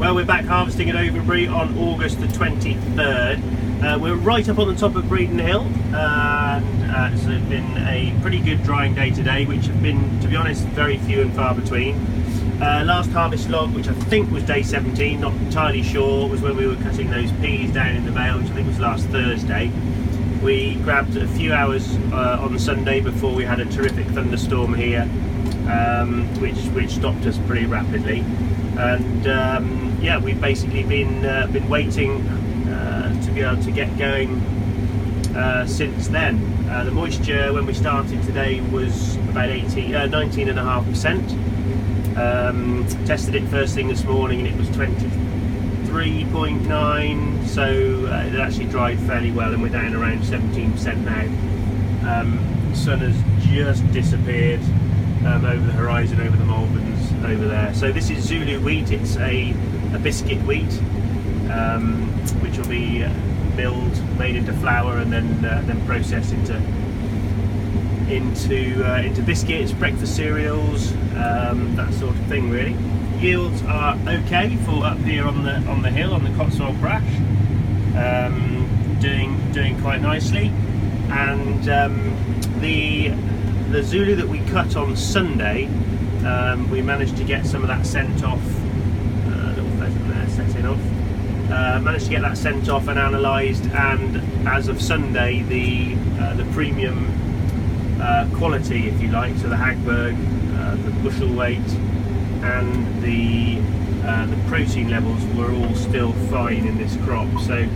Well, we're back harvesting at Overbury on August the 23rd. We're right up on the top of Bredon Hill, and it's been a pretty good drying day today, which have been, to be honest, very few and far between. Last harvest log, which I think was day 17, not entirely sure, was when we were cutting those peas down in the vale, which I think was last Thursday. We grabbed a few hours on Sunday before we had a terrific thunderstorm here, which stopped us pretty rapidly. And yeah, we've basically been waiting to be able to get going since then. The moisture when we started today was about 19.5%. Tested it first thing this morning and it was 23.9, so it actually dried fairly well, and we're down around 17% now. Sun has just disappeared over the horizon, over the Malverns over there. So this is Zulu wheat. It's a biscuit wheat, which will be milled, made into flour, and then processed into biscuits, breakfast cereals, that sort of thing. Really, yields are okay for up here on the hill, on the Cotswold Brash, doing quite nicely. And the Zulu that we cut on Sunday, we managed to get some of that sent off. Little pheasant there setting off. Managed to get that sent off and analysed, and as of Sunday, the premium quality, if you like, so the Hagberg, the bushel weight, and the protein levels were all still fine in this crop. So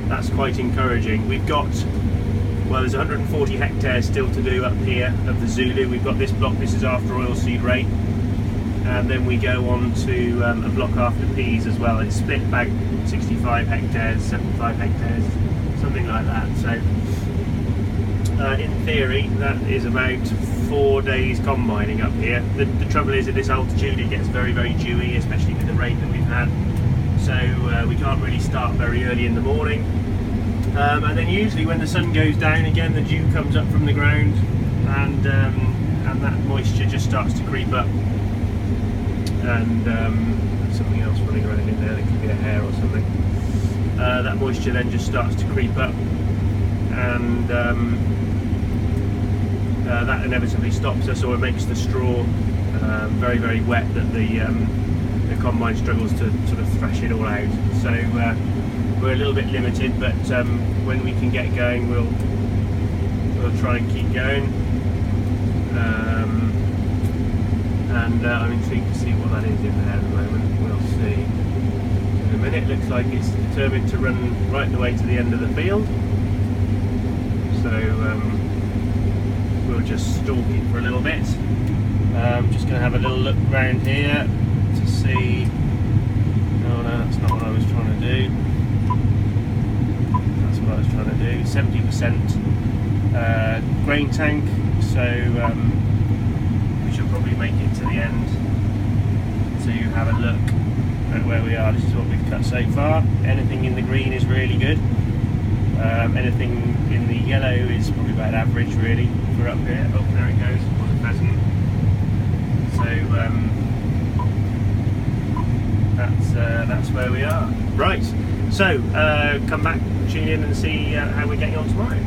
that's quite encouraging. We've got, well, there's 140 hectares still to do up here of the Zulu. We've got this block, this is after oilseed rape, and then we go on to a block after peas as well. It's split back 65 hectares, 75 hectares, something like that. So in theory, that is about 4 days combining up here. The trouble is, at this altitude it gets very, very dewy, especially with the rain that we've had. So we can't really start very early in the morning. And then usually when the sun goes down again, the dew comes up from the ground, and that moisture just starts to creep up. And something else running around in there, that could be a hare or something. That moisture then just starts to creep up, and that inevitably stops us, or it makes the straw very, very wet, that the combine struggles to sort of thrash it all out. So we're a little bit limited, but when we can get going, we'll try and keep going. And I'm intrigued to see what that is in there at the moment. We'll see in a minute. Looks like it's determined to run right the way to the end of the field, so we'll just stalk it for a little bit. Just going to have a little look around here to see. Oh no, that's not what I was trying to do. That's what I was trying to do. 70% grain tank, so we should probably make it to the end to have a look at where we are. This is what we've cut so far. Anything in the green is really good. Anything in the yellow is probably about average, really, for up here. Oh, there it goes, what a pheasant. So that's where we are. Right, so come back, tune in and see how we're getting on tomorrow.